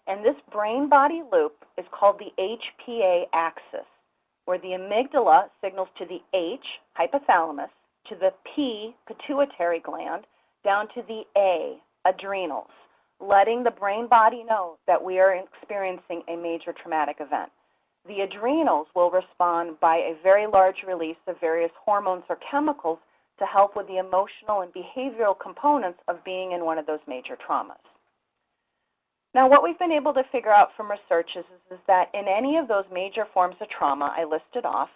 And this brain-body loop is called the HPA axis, where the amygdala signals to the H, hypothalamus, to the P, pituitary gland, down to the A, adrenals, letting the brain body know that we are experiencing a major traumatic event. The adrenals will respond by a very large release of various hormones or chemicals to help with the emotional and behavioral components of being in one of those major traumas. Now, what we've been able to figure out from research is that in any of those major forms of trauma I listed off,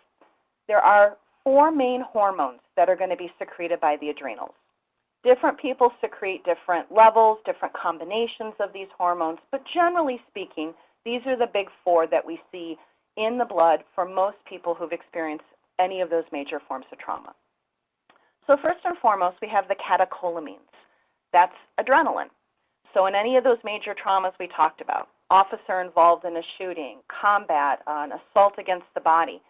there are 4 main hormones that are going to be secreted by the adrenals. Different people secrete different levels, different combinations of these hormones, but generally speaking, these are the big 4 that we see in the blood for most people who've experienced any of those major forms of trauma. So first and foremost, we have the catecholamines. That's adrenaline. So in any of those major traumas we talked about, officer involved in a shooting, combat, an assault against the body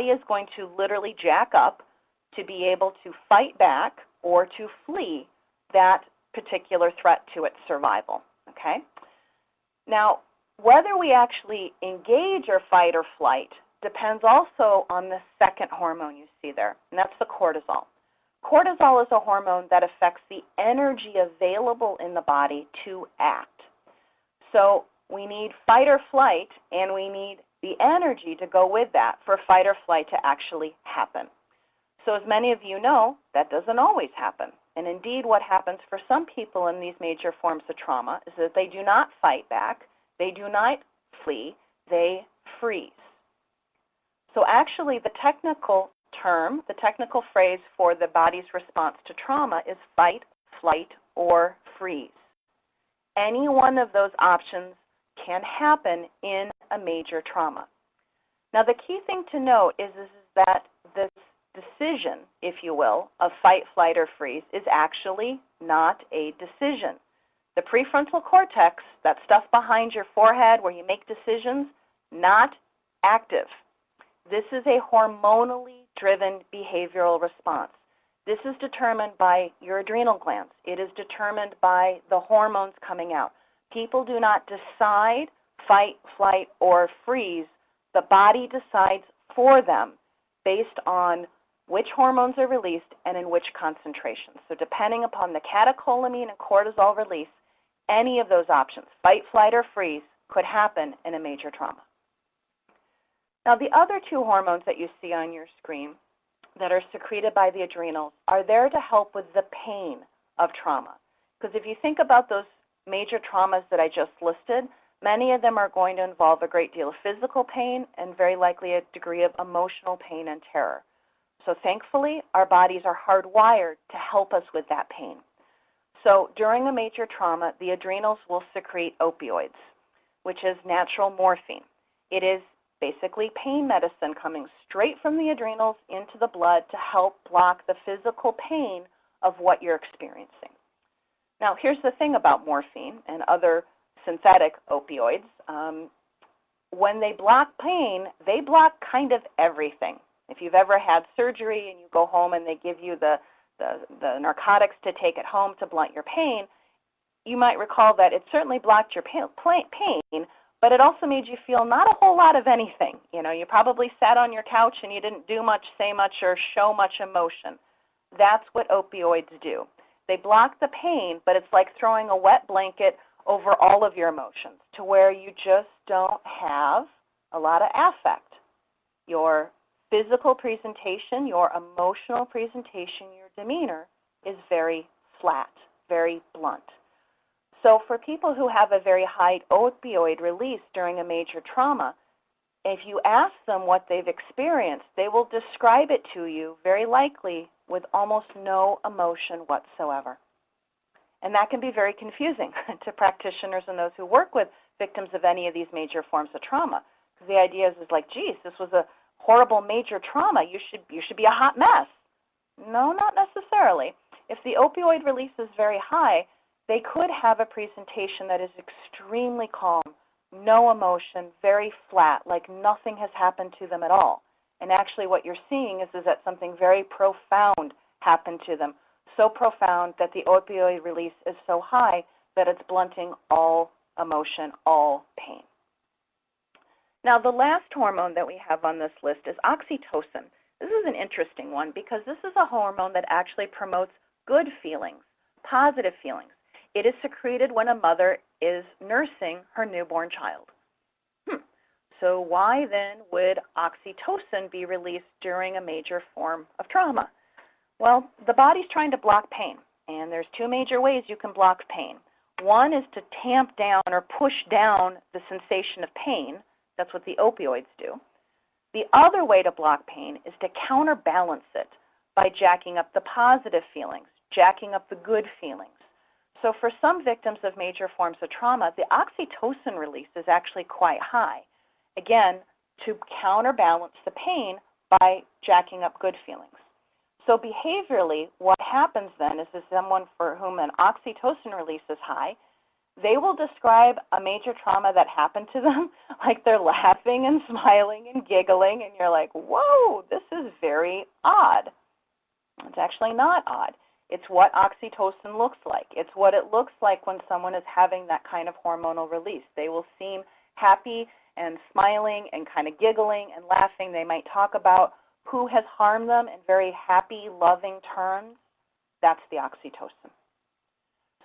is going to literally jack up to be able to fight back or to flee that particular threat to its survival, okay? Now, whether we actually engage or fight or flight depends also on the second hormone you see there, and that's the cortisol. Cortisol is a hormone that affects the energy available in the body to act. So we need fight or flight, and we need the energy to go with that for fight or flight to actually happen. So as many of you know, that doesn't always happen. And indeed, what happens for some people in these major forms of trauma is that they do not fight back, they do not flee, they freeze. So actually, the technical term, the technical phrase for the body's response to trauma is fight, flight, or freeze. Any one of those options can happen in a major trauma. Now, the key thing to note is that this decision, if you will, of fight, flight, or freeze is actually not a decision. The prefrontal cortex, that stuff behind your forehead where you make decisions, not active. This is a hormonally driven behavioral response. This is determined by your adrenal glands. It is determined by the hormones coming out. People do not decide fight, flight, or freeze. The body decides for them based on which hormones are released and in which concentrations. So depending upon the catecholamine and cortisol release, any of those options, fight, flight, or freeze, could happen in a major trauma. Now, the other 2 hormones that you see on your screen that are secreted by the adrenals are there to help with the pain of trauma. Because if you think about those major traumas that I just listed, many of them are going to involve a great deal of physical pain and very likely a degree of emotional pain and terror. So thankfully, our bodies are hardwired to help us with that pain. So during a major trauma, the adrenals will secrete opioids, which is natural morphine. It is basically pain medicine coming straight from the adrenals into the blood to help block the physical pain of what you're experiencing. Now, here's the thing about morphine and other synthetic opioids. When they block pain, they block kind of everything. If you've ever had surgery and you go home and they give you the narcotics to take at home to blunt your pain, you might recall that it certainly blocked your pain, but it also made you feel not a whole lot of anything. You know, you probably sat on your couch and you didn't do much, say much, or show much emotion. That's what opioids do. They block the pain, but it's like throwing a wet blanket over all of your emotions to where you just don't have a lot of affect. Your physical presentation, your emotional presentation, your demeanor is very flat, very blunt. So for people who have a very high opioid release during a major trauma, if you ask them what they've experienced, they will describe it to you very likely with almost no emotion whatsoever. And that can be very confusing to practitioners and those who work with victims of any of these major forms of trauma. Because the idea is like, geez, this was a horrible major trauma. You should be a hot mess. No, not necessarily. If the opioid release is very high, they could have a presentation that is extremely calm, no emotion, very flat, like nothing has happened to them at all. And actually what you're seeing is that something very profound happened to them, so profound that the opioid release is so high that it's blunting all emotion, all pain. Now, the last hormone that we have on this list is oxytocin. This is an interesting one because this is a hormone that actually promotes good feelings, positive feelings. It is secreted when a mother is nursing her newborn child. So why then would oxytocin be released during a major form of trauma? Well, the body's trying to block pain, and there's two major ways you can block pain. One is to tamp down or push down the sensation of pain. That's what the opioids do. The other way to block pain is to counterbalance it by jacking up the positive feelings, jacking up the good feelings. So for some victims of major forms of trauma, the oxytocin release is actually quite high. Again, to counterbalance the pain by jacking up good feelings. So behaviorally, what happens then is someone for whom an oxytocin release is high, they will describe a major trauma that happened to them like they're laughing and smiling and giggling, and you're like, whoa, this is very odd. It's actually not odd. It's what oxytocin looks like. It's what it looks like when someone is having that kind of hormonal release. They will seem happy and smiling and kind of giggling and laughing. They might talk about who has harmed them in very happy, loving terms. That's the oxytocin.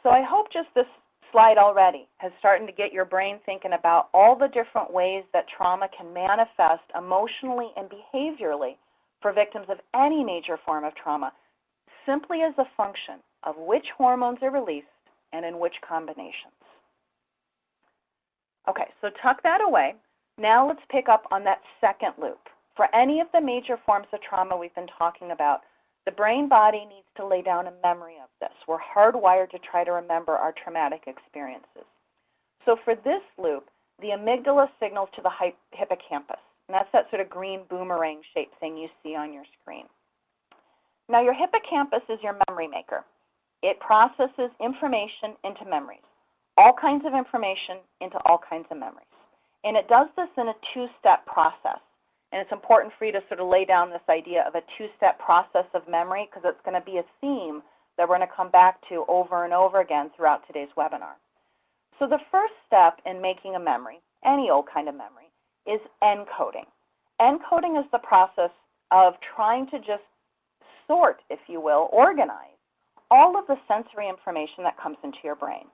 So I hope just this slide already has started to get your brain thinking about all the different ways that trauma can manifest emotionally and behaviorally for victims of any major form of trauma, simply as a function of which hormones are released and in which combinations. Okay, so tuck that away. Now let's pick up on that second loop. For any of the major forms of trauma we've been talking about, the brain body needs to lay down a memory of this. We're hardwired to try to remember our traumatic experiences. So for this loop, the amygdala signals to the hippocampus, and that's that sort of green boomerang-shaped thing you see on your screen. Now your hippocampus is your memory maker. It processes information into memories, all kinds of information into all kinds of memories. And it does this in a two-step process. And it's important for you to sort of lay down this idea of a two-step process of memory because it's going to be a theme that we're going to come back to over and over again throughout today's webinar. So the first step in making a memory, any old kind of memory, is encoding. Encoding is the process of trying to just sort, if you will, organize all of the sensory information that comes into your brain.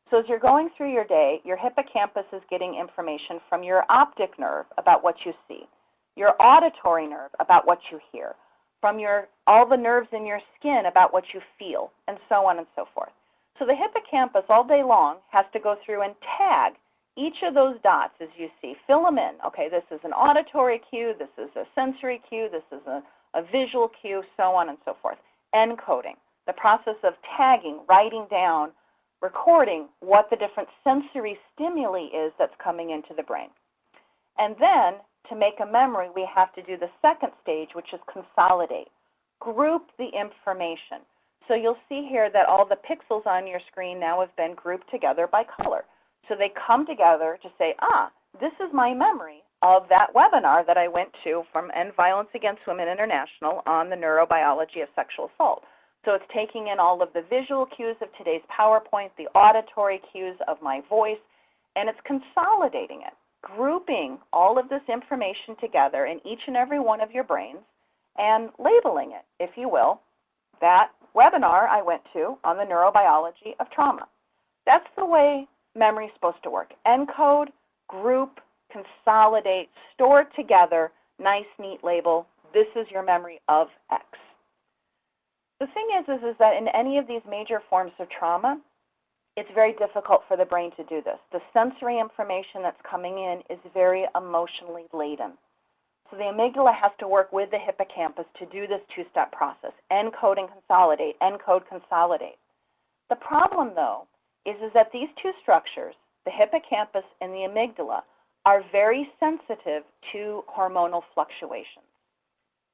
So as you're going through your day, your hippocampus is getting information from your optic nerve about what you see, your auditory nerve about what you hear, from all the nerves in your skin about what you feel, and so on and so forth. So the hippocampus all day long has to go through and tag each of those dots as you see, fill them in. Okay, this is an auditory cue, this is a sensory cue, this is a visual cue, so on and so forth. Encoding, the process of tagging, writing down, recording what the different sensory stimuli is that's coming into the brain. And then, to make a memory, we have to do the second stage, which is consolidate. Group the information. So you'll see here that all the pixels on your screen now have been grouped together by color. So they come together to say, this is my memory of that webinar that I went to from End Violence Against Women International on the neurobiology of sexual assault. So it's taking in all of the visual cues of today's PowerPoint, the auditory cues of my voice, and it's consolidating it, grouping all of this information together in each and every one of your brains and labeling it, if you will, that webinar I went to on the neurobiology of trauma. That's the way memory is supposed to work. Encode, group, consolidate, store together, nice, neat label. This is your memory of X. The thing is that in any of these major forms of trauma, it's very difficult for the brain to do this. The sensory information that's coming in is very emotionally laden. So the amygdala has to work with the hippocampus to do this two-step process, encode and consolidate, encode, consolidate. The problem, though, is that these two structures, the hippocampus and the amygdala, are very sensitive to hormonal fluctuations,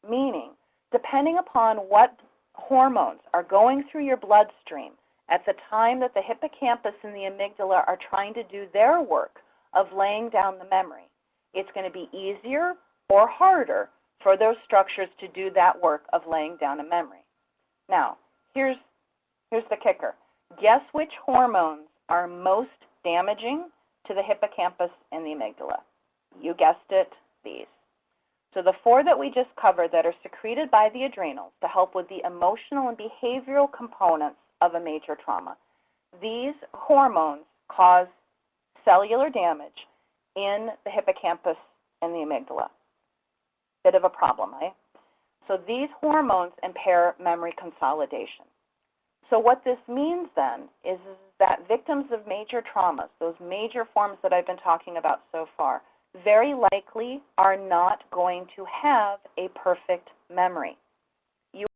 meaning depending upon what hormones are going through your bloodstream at the time that the hippocampus and the amygdala are trying to do their work of laying down the memory, it's going to be easier or harder for those structures to do that work of laying down a memory. Now, here's the kicker. Guess which hormones are most damaging to the hippocampus and the amygdala. You guessed it, these. So the 4 that we just covered that are secreted by the adrenals to help with the emotional and behavioral components of a major trauma. These hormones cause cellular damage in the hippocampus and the amygdala. Bit of a problem, eh? So these hormones impair memory consolidation. So what this means then is that victims of major traumas, those major forms that I've been talking about so far, very likely are not going to have a perfect memory.